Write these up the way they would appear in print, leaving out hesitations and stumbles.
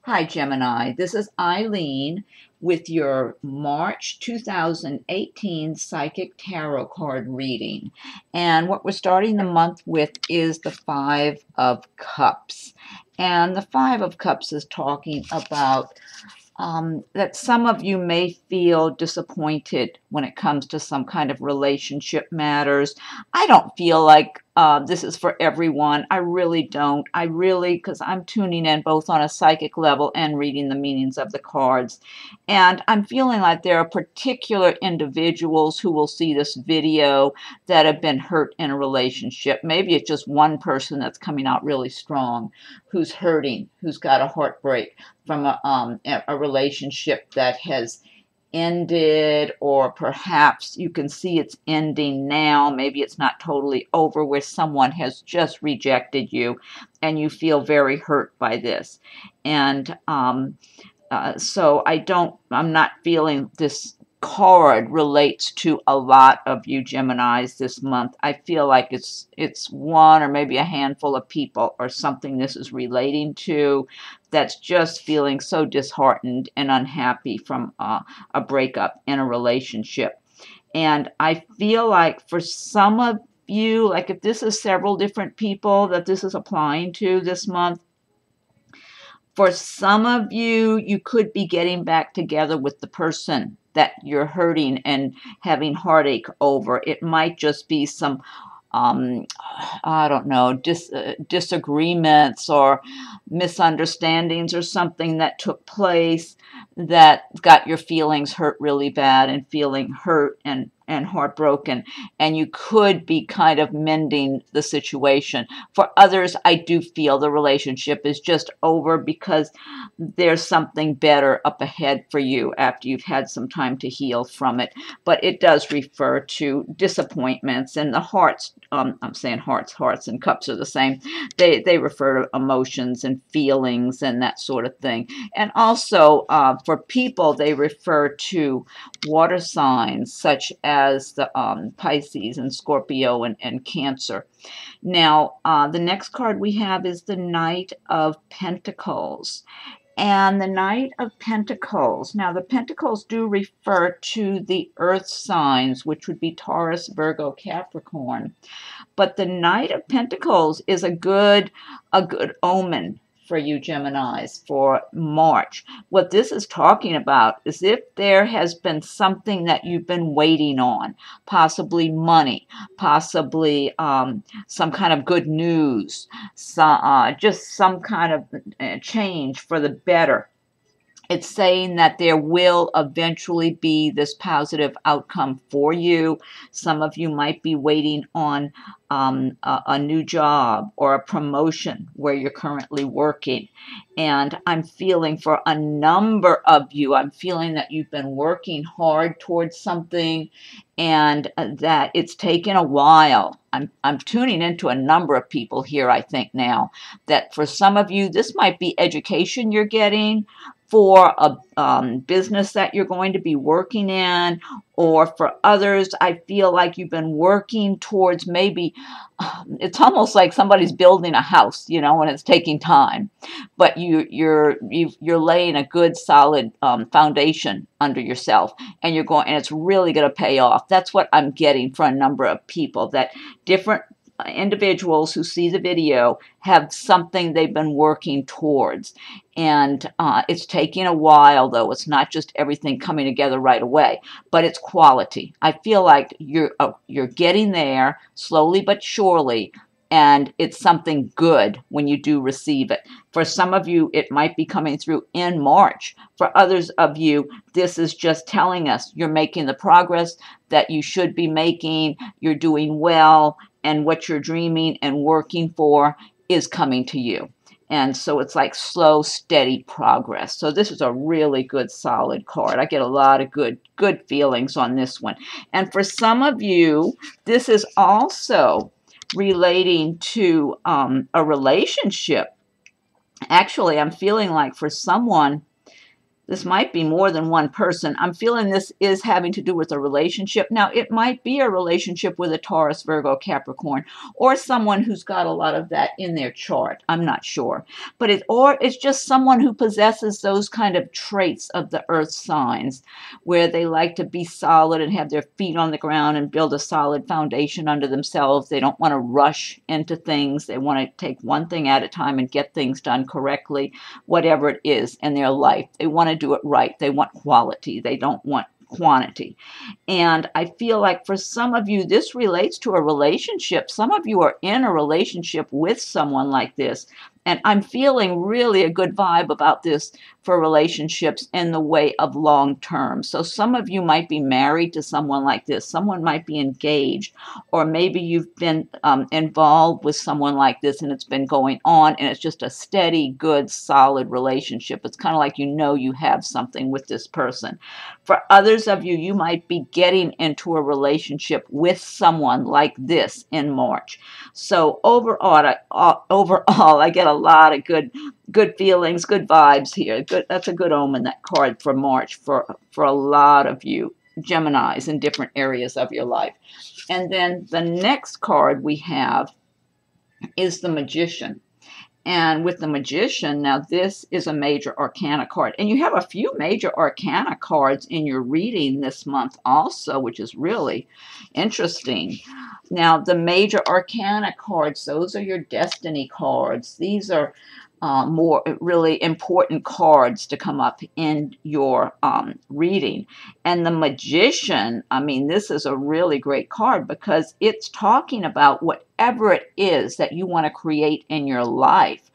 Hi, Gemini. This is Eileen with your March 2018 Psychic Tarot card reading. And what we're starting the month with is the Five of Cups. And the Five of Cups is talking about that some of you may feel disappointed when it comes to some kind of relationship matters. I don't feel like this is for everyone. I really don't. Because I'm tuning in both on a psychic level and reading the meanings of the cards. And I'm feeling like there are particular individuals who will see this video that have been hurt in a relationship. Maybe it's just one person that's coming out really strong, who's hurting, who's got a heartbreak from a relationship that has ended, or perhaps you can see it's ending now. Maybe it's not totally over, where someone has just rejected you and you feel very hurt by this. And so I'm not feeling this card relates to a lot of you Geminis this month. I feel like it's one or maybe a handful of people or something this is relating to, that's just feeling so disheartened and unhappy from a breakup in a relationship. And I feel like for some of you, like if this is several different people that this is applying to this month, for some of you, you could be getting back together with the person that you're hurting and having heartache over. It might just be some, I don't know, disagreements or misunderstandings or something that took place that got your feelings hurt really bad and feeling hurt and heartbroken, and you could be kind of mending the situation. For others, I do feel the relationship is just over because there's something better up ahead for you after you've had some time to heal from it. But it does refer to disappointments, and the hearts, I'm saying hearts and cups are the same. They refer to emotions and feelings and that sort of thing. And also for people, they refer to water signs such as the Pisces and Scorpio and Cancer. Now, the next card we have is the Knight of Pentacles. And the Knight of Pentacles. Now, the Pentacles do refer to the earth signs, which would be Taurus, Virgo, Capricorn. But the Knight of Pentacles is a good omen for you Geminis for March. What this is talking about is if there has been something that you've been waiting on, possibly money, possibly some kind of good news, just some kind of change for the better. It's saying that there will eventually be this positive outcome for you. Some of you might be waiting on a new job or a promotion where you're currently working. And I'm feeling for a number of you, I'm feeling that you've been working hard towards something and that it's taken a while. I'm tuning into a number of people here, I think now, that for some of you, this might be education you're getting, for a business that you're going to be working in, or for others, I feel like you've been working towards maybe, it's almost like somebody's building a house, and it's taking time, but you're laying a good solid foundation under yourself, and it's really going to pay off. That's what I'm getting for a number of people, that different individuals who see the video have something they've been working towards, and it's taking a while, though. It's not just everything coming together right away, but it's quality. I feel like you're getting there slowly but surely, and it's something good when you do receive it. For some of you, it might be coming through in March. For others of you, this is just telling us you're making the progress that you should be making, you're doing well, and what you're dreaming and working for is coming to you. And so it's like slow, steady progress. So this is a really good, solid card. I get a lot of good feelings on this one. And for some of you, this is also relating to a relationship. Actually, I'm feeling like for someone, This might be more than one person. I'm feeling this is having to do with a relationship. Now, it might be a relationship with a Taurus, Virgo, Capricorn, or someone who's got a lot of that in their chart. I'm not sure. But it's just someone who possesses those kind of traits of the earth signs, where they like to be solid and have their feet on the ground and build a solid foundation under themselves. They don't want to rush into things. They want to take one thing at a time and get things done correctly, whatever it is in their life. They want to do it right. They want quality. They don't want quantity. And I feel like for some of you, this relates to a relationship. Some of you are in a relationship with someone like this. And I'm feeling really a good vibe about this for relationships in the way of long term. So some of you might be married to someone like this. Someone might be engaged, or maybe you've been involved with someone like this and it's been going on and it's just a steady, good, solid relationship. It's kind of like you have something with this person. For others of you, you might be getting into a relationship with someone like this in March. So overall, I get a lot of good feelings, good vibes here. Good, that's a good omen, that card for March for a lot of you Geminis in different areas of your life. And then the next card we have is the Magician. And with the Magician, now this is a major arcana card. And you have a few major arcana cards in your reading this month also, which is really interesting. Now, the major arcana cards, those are your destiny cards. These are more really important cards to come up in your reading. And the Magician, I mean, this is a really great card because it's talking about whatever it is that you want to create in your life,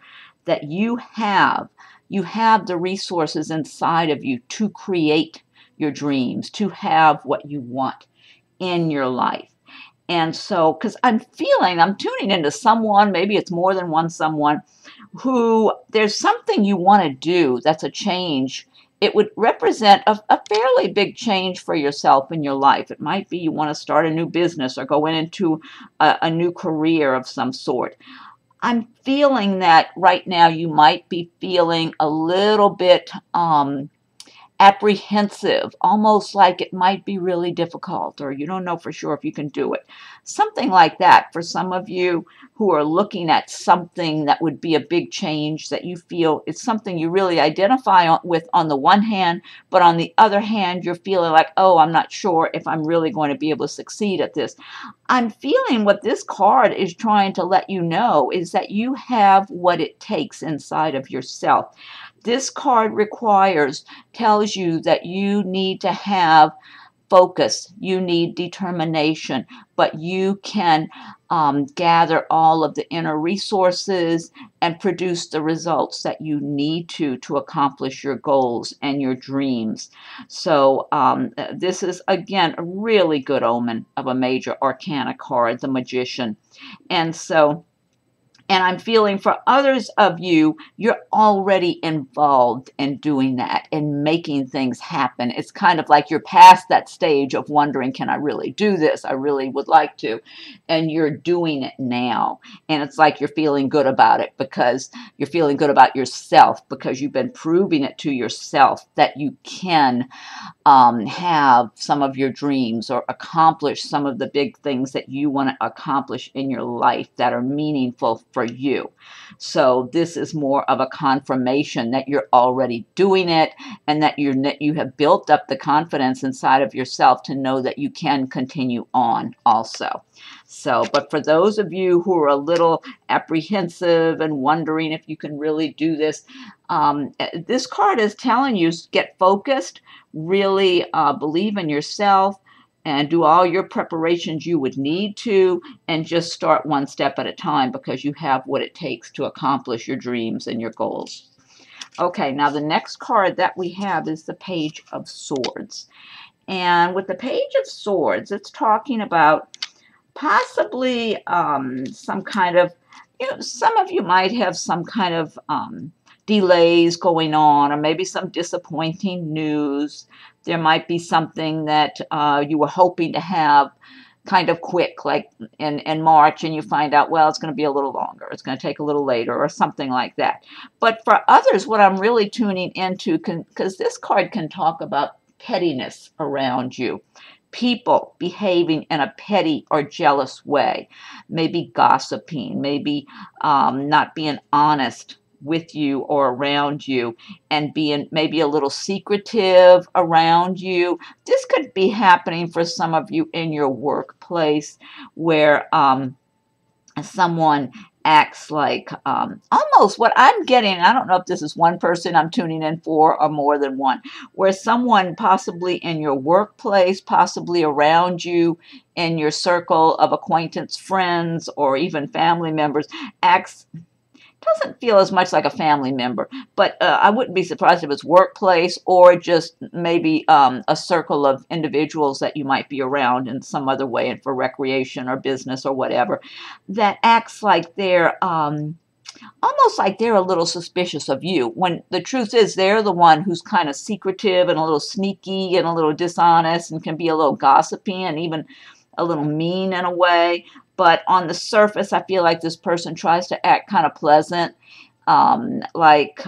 that you have the resources inside of you to create your dreams, to have what you want in your life. And so, because I'm tuning into someone, maybe it's more than one someone, who there's something you want to do that's a change. It would represent a fairly big change for yourself in your life. It might be you want to start a new business or go into a new career of some sort. I'm feeling that right now you might be feeling a little bit apprehensive, almost like it might be really difficult, or you don't know for sure if you can do it. Something like that for some of you who are looking at something that would be a big change, that you feel it's something you really identify with on the one hand, but on the other hand, you're feeling like, oh, I'm not sure if I'm really going to be able to succeed at this. I'm feeling what this card is trying to let you know is that you have what it takes inside of yourself. This card tells you that you need to have focus, you need determination, but you can gather all of the inner resources and produce the results that you need to accomplish your goals and your dreams. So this is, again, a really good omen of a major arcana card, the Magician. And I'm feeling for others of you, you're already involved in doing that and making things happen. It's kind of like you're past that stage of wondering, can I really do this? I really would like to. And you're doing it now. And it's like you're feeling good about it because you're feeling good about yourself because you've been proving it to yourself that you can have some of your dreams or accomplish some of the big things that you want to accomplish in your life that are meaningful for you. So this is more of a confirmation that you're already doing it and that you have built up the confidence inside of yourself to know that you can continue on also. So, but for those of you who are a little apprehensive and wondering if you can really do this, this card is telling you, get focused, really believe in yourself, and do all your preparations you would need to, and just start one step at a time because you have what it takes to accomplish your dreams and your goals. Okay, now the next card that we have is the Page of Swords. And with the Page of Swords, it's talking about possibly some kind of, some of you might have some kind of delays going on, or maybe some disappointing news. There might be something that you were hoping to have kind of quick, like in March, and you find out, well, it's going to be a little longer, it's going to take a little later, or something like that. But for others, what I'm really tuning into, because this card can talk about pettiness around you, people behaving in a petty or jealous way, maybe gossiping, maybe not being honest with you or around you, and being maybe a little secretive around you. This could be happening for some of you in your workplace, where someone acts like almost what I'm getting. I don't know if this is one person I'm tuning in for or more than one, where someone possibly in your workplace, possibly around you in your circle of acquaintance, friends, or even family members, acts, doesn't feel as much like a family member, but I wouldn't be surprised if it's workplace or just maybe a circle of individuals that you might be around in some other way, and for recreation or business or whatever, that acts like they're almost like they're a little suspicious of you, when the truth is they're the one who's kind of secretive and a little sneaky and a little dishonest and can be a little gossipy and even a little mean in a way. But on the surface, I feel like this person tries to act kind of pleasant, like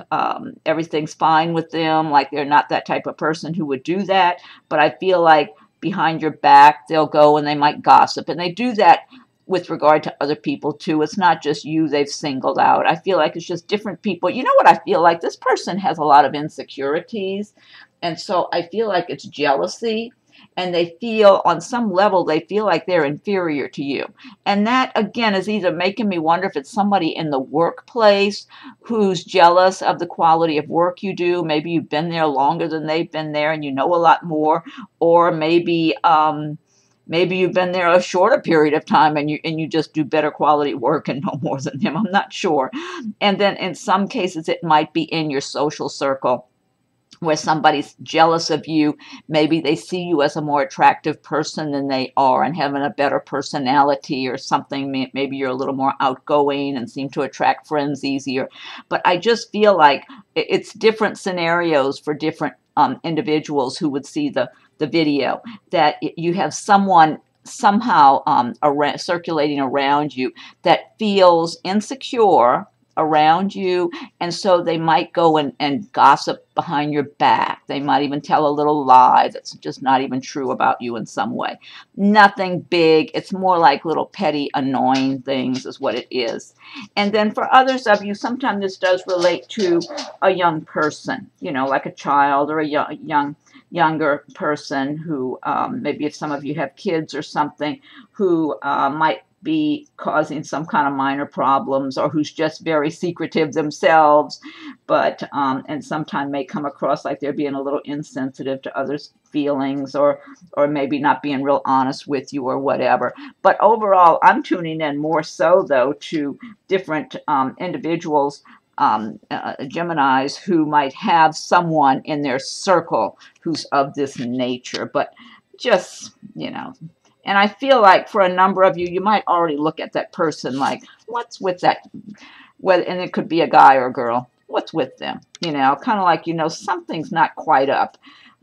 everything's fine with them, like they're not that type of person who would do that. But I feel like behind your back, they'll go and they might gossip. And they do that with regard to other people too. It's not just you they've singled out. I feel like it's just different people. You know what I feel like? This person has a lot of insecurities. And so I feel like it's jealousy. And they feel, on some level, they feel like they're inferior to you. And that, again, is either making me wonder if it's somebody in the workplace who's jealous of the quality of work you do. Maybe you've been there longer than they've been there and you know a lot more. Or maybe you've been there a shorter period of time and you just do better quality work and know more than him. I'm not sure. And then in some cases, it might be in your social circle, where somebody's jealous of you. Maybe they see you as a more attractive person than they are and having a better personality or something. Maybe you're a little more outgoing and seem to attract friends easier. But I just feel like it's different scenarios for different individuals who would see the video, that you have someone somehow circulating around you that feels insecure around you, and so they might go and gossip behind your back. They might even tell a little lie that's just not even true about you in some way. Nothing big. It's more like little petty, annoying things is what it is. And then for others of you, sometimes this does relate to a young person, you know, like a child or a younger person who, maybe if some of you have kids or something, who might be causing some kind of minor problems, or who's just very secretive themselves, but and sometimes may come across like they're being a little insensitive to others' feelings, or maybe not being real honest with you or whatever. But overall, I'm tuning in more so though to different individuals, Geminis, who might have someone in their circle who's of this nature. But just, you know, and I feel like for a number of you, you might already look at that person like, what's with that? Well, and it could be a guy or a girl. What's with them? You know, kind of like, you know, something's not quite up,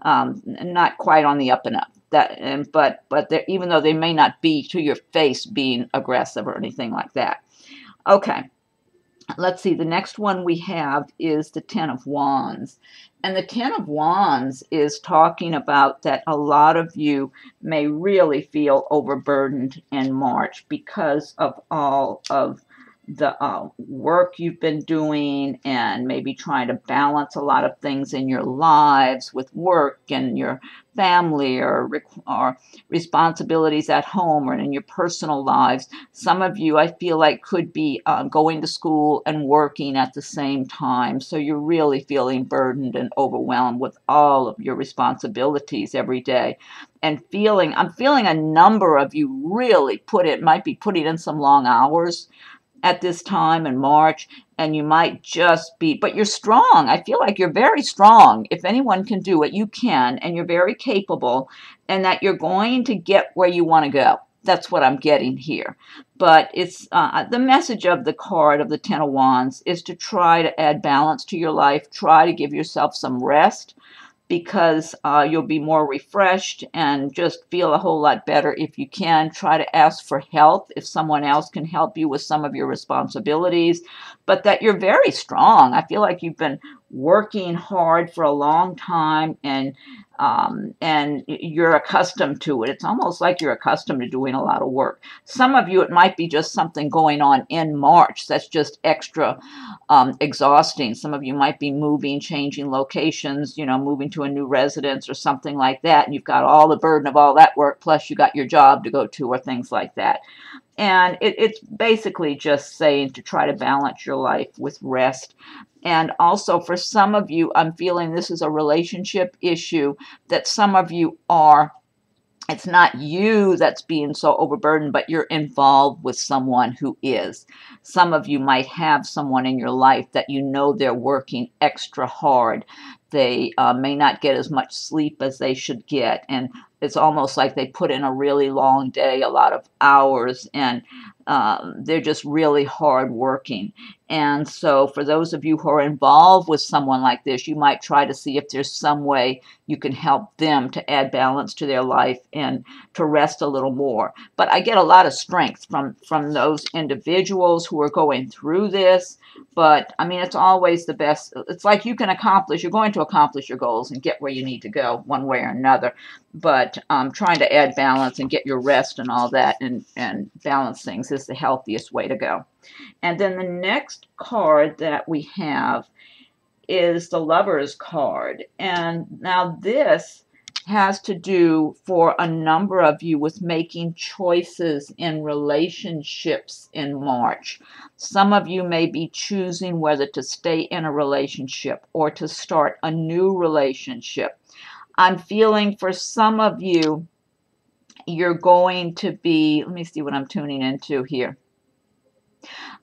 not quite on the up and up. But even though they may not be to your face being aggressive or anything like that. Okay. Let's see, the next one we have is the Ten of Wands. And the Ten of Wands is talking about that a lot of you may really feel overburdened in March because of all of the work you've been doing, and maybe trying to balance a lot of things in your lives with work and your family, or responsibilities at home or in your personal lives. Some of you, I feel like, could be going to school and working at the same time. So you're really feeling burdened and overwhelmed with all of your responsibilities every day. And I'm feeling a number of you really might be putting in some long hours at this time in March, and you might just be, but you're strong. I feel like you're very strong. If anyone can do it, you can, and you're very capable, and that you're going to get where you want to go. That's what I'm getting here. But it's the message of the card of the Ten of Wands is to try to add balance to your life, try to give yourself some rest, because you'll be more refreshed and just feel a whole lot better. If you can, try to ask for help if someone else can help you with some of your responsibilities, but that you're very strong. I feel like you've been working hard for a long time, and you're accustomed to it. It's almost like you're accustomed to doing a lot of work. Some of you, it might be just something going on in March that's just extra exhausting. Some of you might be moving, changing locations, moving to a new residence or something like that, and you've got all the burden of all that work, plus you got your job to go to or things like that. And it's basically just saying to try to balance your life with rest. And also for some of you, I'm feeling this is a relationship issue that some of you are. It's not you that's being so overburdened, but you're involved with someone who is. Some of you might have someone in your life that they're working extra hard. They may not get as much sleep as they should get, and it's almost like they put in a really long day, a lot of hours, and they're just really hard working. And so for those of you who are involved with someone like this, you might try to see if there's some way you can help them to add balance to their life and to rest a little more. But I get a lot of strength from those individuals who are going through this. But I mean, it's always the best. It's like you're going to accomplish your goals and get where you need to go one way or another. But trying to add balance and get your rest and all that and balance things is the healthiest way to go. And then the next card that we have is the Lover's card. And now this has to do for a number of you with making choices in relationships in March. Some of you may be choosing whether to stay in a relationship or to start a new relationship. I'm feeling for some of you, you're going to be, let me see what I'm tuning into here.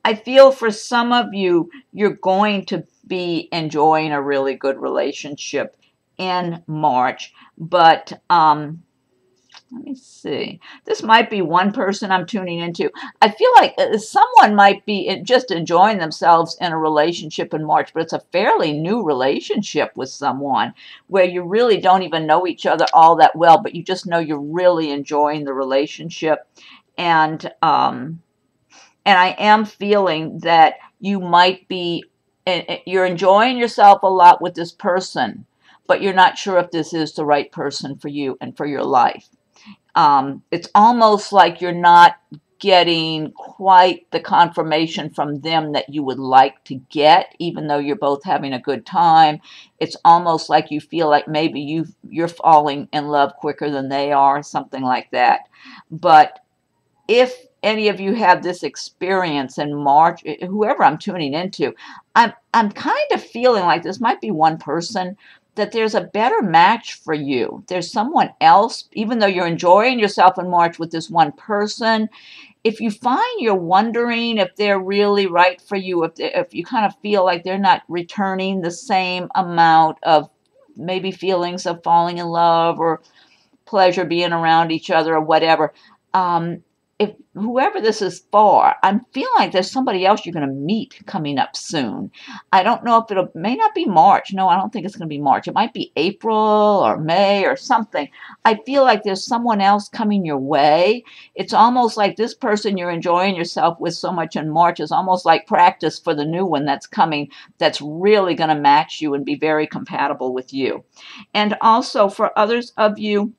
I feel for some of you, you're going to be enjoying a really good relationship in March, but let me see. This might be one person I'm tuning into. I feel like someone might be just enjoying themselves in a relationship in March, but it's a fairly new relationship with someone where you really don't even know each other all that well, but you just know you're really enjoying the relationship. And I am feeling that you might be, you're enjoying yourself a lot with this person, but you're not sure if this is the right person for you and for your life. It's almost like you're not getting quite the confirmation from them that you would like to get, even though you're both having a good time. It's almost like you feel like maybe you're falling in love quicker than they are, something like that. But if any of you have this experience in March, whoever I'm tuning into, I'm kind of feeling like this might be one person, that there's a better match for you. There's someone else, even though you're enjoying yourself in March with this one person. If you find you're wondering if they're really right for you, if you kind of feel like they're not returning the same amount of maybe feelings of falling in love or pleasure being around each other or whatever, if whoever this is for, I'm feeling like there's somebody else you're going to meet coming up soon. I don't know if may not be March. No, I don't think it's going to be March. It might be April or May or something. I feel like there's someone else coming your way. It's almost like this person you're enjoying yourself with so much in March is almost like practice for the new one that's coming, that's really going to match you and be very compatible with you. And also for others of you,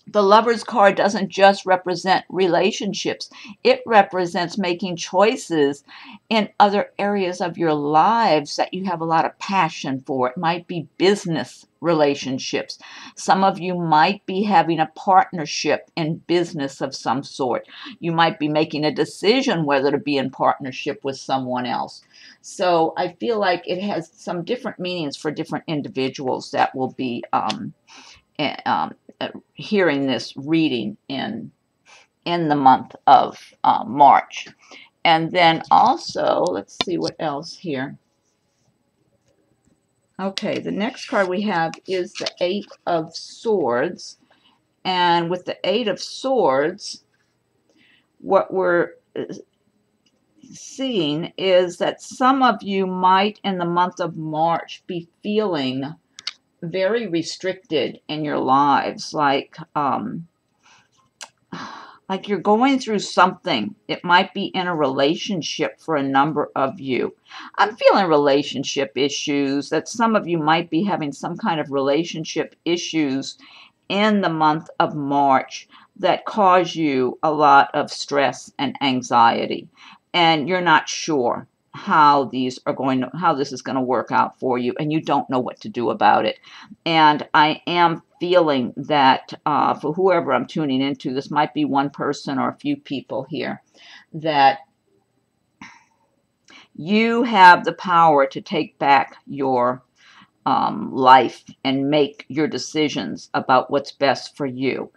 the Lover's card doesn't just represent relationships. It represents making choices in other areas of your lives that you have a lot of passion for. It might be business relationships. Some of you might be having a partnership in business of some sort. You might be making a decision whether to be in partnership with someone else. So I feel like it has some different meanings for different individuals that will be hearing this reading in the month of March. And then also, let's see what else here. Okay, the next card we have is the Eight of Swords. And with the Eight of Swords, what we're seeing is that some of you might in the month of March be feeling very restricted in your lives, like you're going through something. It might be in a relationship for a number of you. I'm feeling relationship issues, that some of you might be having some kind of relationship issues in the month of March that cause you a lot of stress and anxiety, and you're not sure how this is going to work out for you, and you don't know what to do about it. And I am feeling that for whoever I'm tuning into, this might be one person or a few people here, that you have the power to take back your life and make your decisions about what's best for you,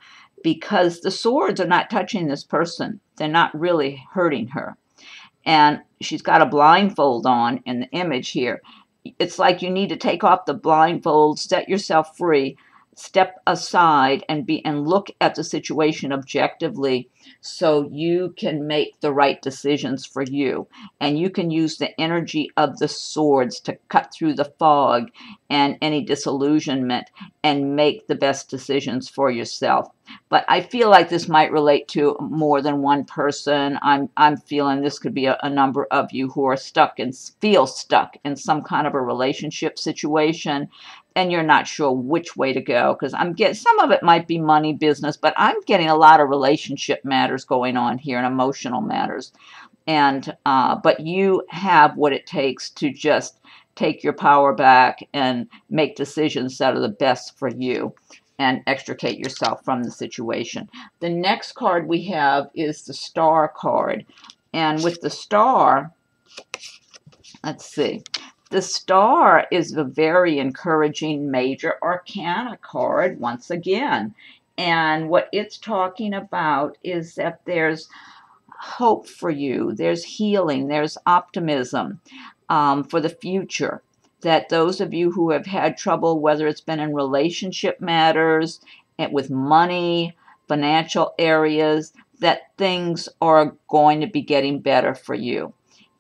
because the swords are not touching this person. They're not really hurting her. And she's got a blindfold on in the image here. It's like you need to take off the blindfold, set yourself free, step aside, and look at the situation objectively, so you can make the right decisions for you. And you can use the energy of the swords to cut through the fog and any disillusionment and make the best decisions for yourself. But I feel like this might relate to more than one person. I'm feeling this could be a number of you who are stuck and feel stuck in some kind of a relationship situation, and you're not sure which way to go, because I'm getting, some of it might be money, business, but I'm getting a lot of relationship matters going on here and emotional matters. And but you have what it takes to just take your power back and make decisions that are the best for you and extricate yourself from the situation. The next card we have is the Star card. And with the Star, let's see. The Star is a very encouraging major arcana card once again. And what it's talking about is that there's hope for you, there's healing, there's optimism for the future. That those of you who have had trouble, whether it's been in relationship matters, with money, financial areas, that things are going to be getting better for you.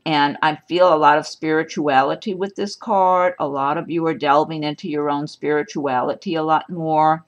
And I feel a lot of spirituality with this card. A lot of you are delving into your own spirituality a lot more.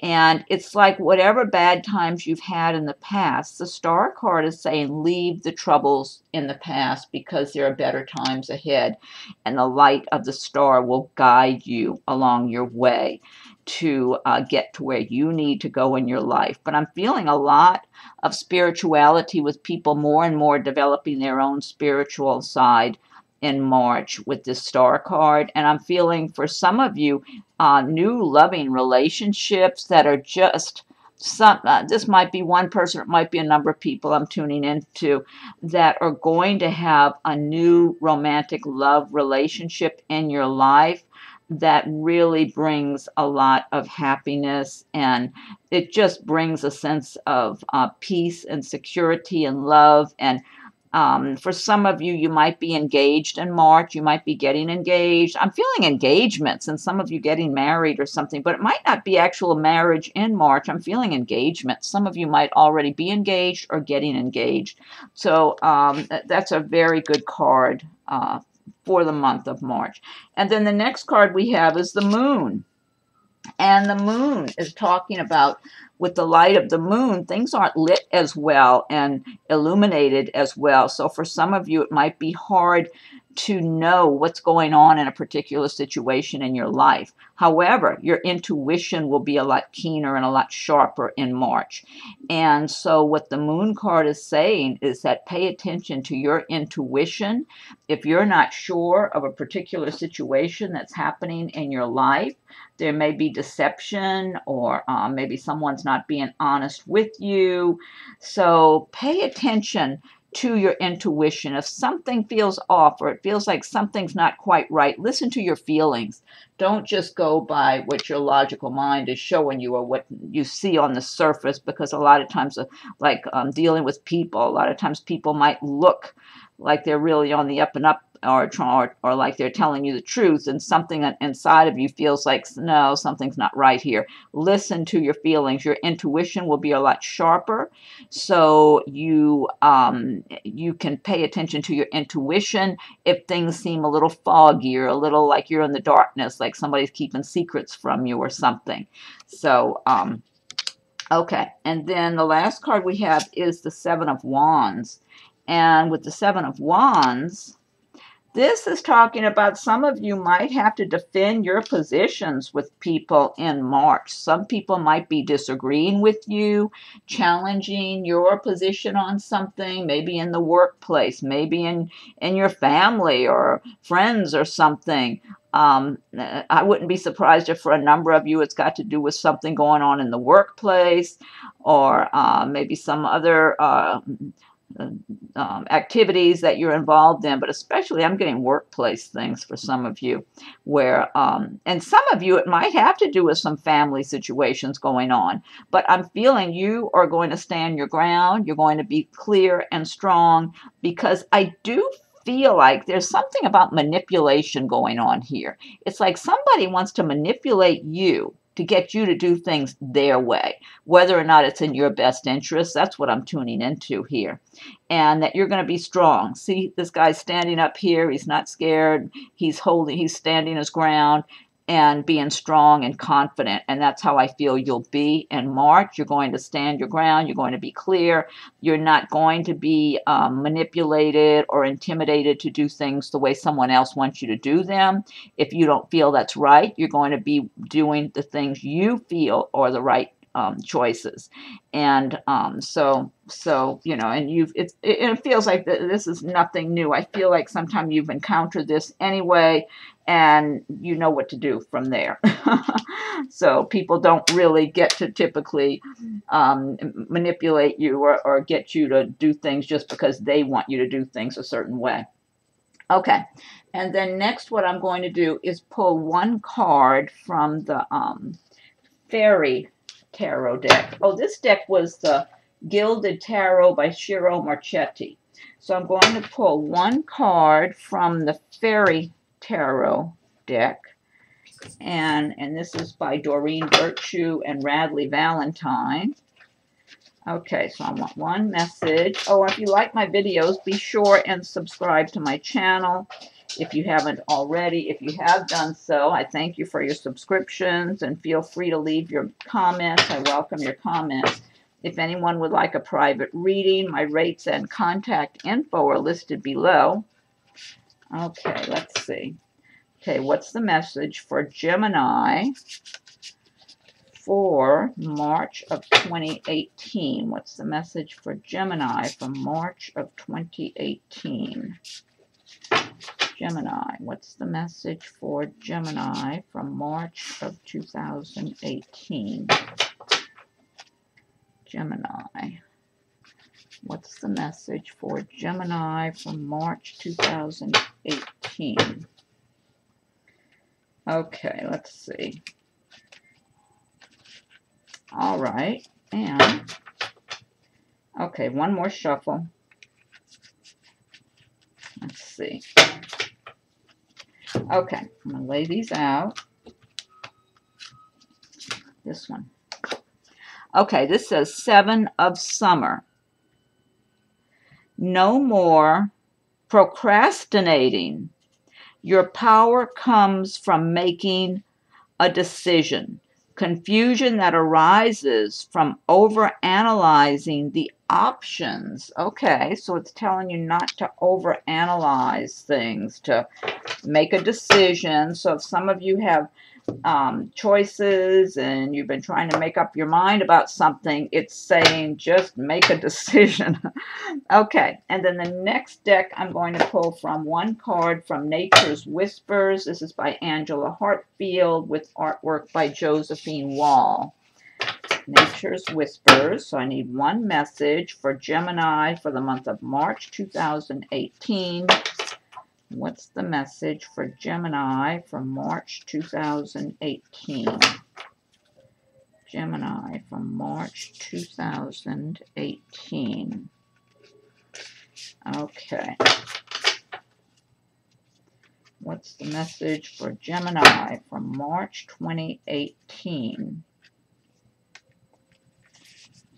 And it's like whatever bad times you've had in the past, the Star card is saying leave the troubles in the past, because there are better times ahead. And the light of the Star will guide you along your way to get to where you need to go in your life. But I'm feeling a lot of spirituality with people more and more developing their own spiritual side in March with this Star card. And I'm feeling for some of you new loving relationships that are just this might be one person, it might be a number of people I'm tuning into, that are going to have a new romantic love relationship in your life that really brings a lot of happiness, and it just brings a sense of peace and security and love. And for some of you, you might be engaged in March. You might be getting engaged. I'm feeling engagements, and some of you getting married or something, but it might not be actual marriage in March. I'm feeling engagement. Some of you might already be engaged or getting engaged. So that's a very good card for the month of March. And then the next card we have is the Moon. And the Moon is talking about, with the light of the moon, things aren't lit as well and illuminated as well. So for some of you, it might be hard to know what's going on in a particular situation in your life. However, your intuition will be a lot keener and a lot sharper in March. And so what the Moon card is saying is that pay attention to your intuition. If you're not sure of a particular situation that's happening in your life, there may be deception, or maybe someone's not being honest with you. So pay attention to your intuition. If something feels off, or it feels like something's not quite right, listen to your feelings. Don't just go by what your logical mind is showing you or what you see on the surface, because a lot of times, like dealing with people, a lot of times people might look like they're really on the up and up, or like they're telling you the truth, and something inside of you feels like, no, something's not right here. Listen to your feelings. Your intuition will be a lot sharper, so you can pay attention to your intuition if things seem a little foggy or a little like you're in the darkness, like somebody's keeping secrets from you or something. So okay, and then the last card we have is the Seven of Wands. And with the Seven of Wands, this is talking about some of you might have to defend your positions with people in March. Some people might be disagreeing with you, challenging your position on something, maybe in the workplace, maybe in your family or friends or something. I wouldn't be surprised if for a number of you it's got to do with something going on in the workplace, or maybe some other activities that you're involved in, but especially I'm getting workplace things for some of you, where and some of you it might have to do with some family situations going on, but I'm feeling you are going to stand your ground. You're going to be clear and strong, because I do feel like there's something about manipulation going on here. It's like somebody wants to manipulate you to get you to do things their way, whether or not it's in your best interest. That's what I'm tuning into here. And that you're going to be strong. See, this guy's standing up here. He's not scared. He's standing his ground and being strong and confident. And that's how I feel you'll be in March. You're going to stand your ground. You're going to be clear. You're not going to be manipulated or intimidated to do things the way someone else wants you to do them. If you don't feel that's right, you're going to be doing the things you feel are the right choices. And so you know, and it feels like this is nothing new. I feel like sometimes you've encountered this anyway, and you know what to do from there. So people don't really get to typically manipulate you or get you to do things just because they want you to do things a certain way. Okay, and then next what I'm going to do is pull one card from the Fairy Tarot deck. Oh, this deck was the Gilded Tarot by Ciro Marchetti. So I'm going to pull one card from the Fairy Tarot deck, and this is by Doreen Virtue and Radleigh Valentine. Okay, so I want one message. Oh, if you like my videos, be sure and subscribe to my channel if you haven't already. If you have done so, I thank you for your subscriptions, and feel free to leave your comments. I welcome your comments. If anyone would like a private reading, my rates and contact info are listed below. Okay, let's see. Okay, what's the message for Gemini for March of 2018? What's the message for Gemini for March of 2018? Gemini, what's the message for Gemini from March of 2018? Gemini, what's the message for Gemini from March 2018? Okay, let's see. All right, and okay, one more shuffle. Let's see. Okay, I'm going to lay these out. This one. Okay, this says 7 of Summer. No more procrastinating. Your power comes from making a decision. Confusion that arises from overanalyzing the options. Okay, so it's telling you not to overanalyze things, to make a decision. So if some of you have choices and you've been trying to make up your mind about something, it's saying just make a decision. Okay, and then the next deck I'm going to pull from one card from Nature's Whispers. This is by Angela Hartfield with artwork by Josephine Wall. Nature's Whispers. So I need one message for Gemini for the month of March 2018. What's the message for Gemini for March 2018? Gemini from March 2018. Okay. What's the message for Gemini from March 2018?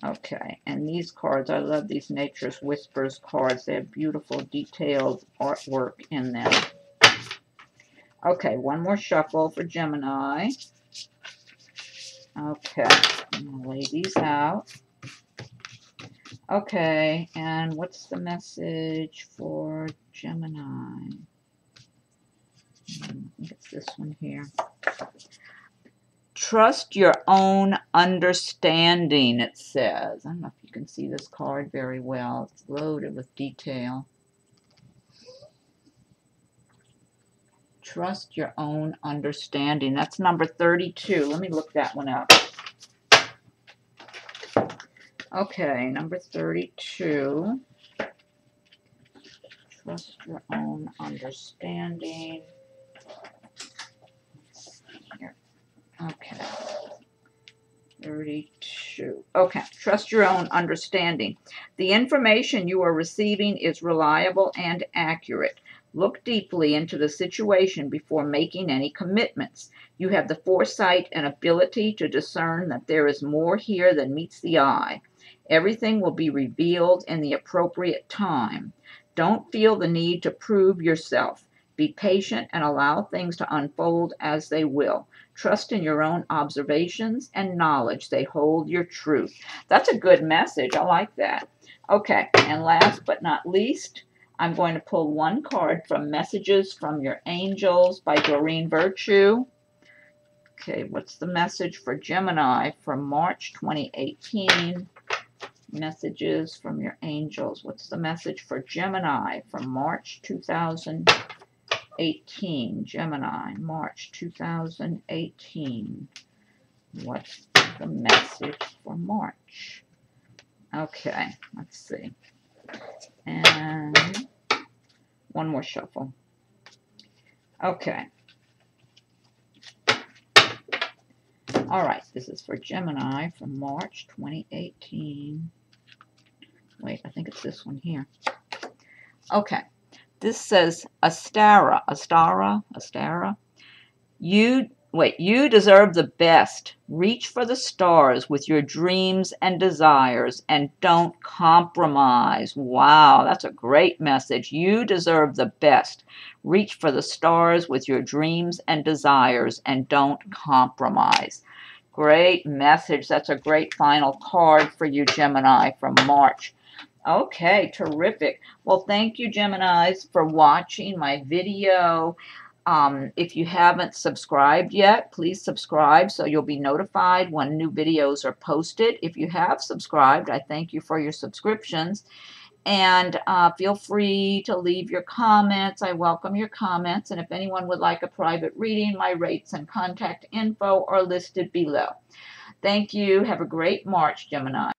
Okay, and these cards, I love these Nature's Whispers cards. They have beautiful, detailed artwork in them. Okay, one more shuffle for Gemini. Okay, I'm going to lay these out. Okay, and what's the message for Gemini? I think it's this one here. Trust your own understanding, it says. I don't know if you can see this card very well. It's loaded with detail. Trust your own understanding. That's number 32. Let me look that one up. Okay, number 32. Trust your own understanding. Here. Okay. 32. Okay, trust your own understanding. The information you are receiving is reliable and accurate. Look deeply into the situation before making any commitments. You have the foresight and ability to discern that there is more here than meets the eye. Everything will be revealed in the appropriate time. Don't feel the need to prove yourself. Be patient and allow things to unfold as they will. Trust in your own observations and knowledge. They hold your truth. That's a good message. I like that. Okay, and last but not least, I'm going to pull one card from Messages from Your Angels by Doreen Virtue. Okay, what's the message for Gemini from March 2018? Messages from Your Angels. What's the message for Gemini from March 2018? Gemini, March 2018. What's the message for March? Okay, let's see. And one more shuffle. Okay. All right, this is for Gemini from March 2018. Wait, I think it's this one here. Okay. This says Astara. You deserve the best. Reach for the stars with your dreams and desires and don't compromise. Wow, that's a great message. You deserve the best. Reach for the stars with your dreams and desires and don't compromise. Great message. That's a great final card for you, Gemini, from March. Okay, terrific. Well, thank you, Geminis, for watching my video. If you haven't subscribed yet, please subscribe so you'll be notified when new videos are posted. If you have subscribed, I thank you for your subscriptions. And feel free to leave your comments. I welcome your comments. And if anyone would like a private reading, my rates and contact info are listed below. Thank you. Have a great March, Gemini.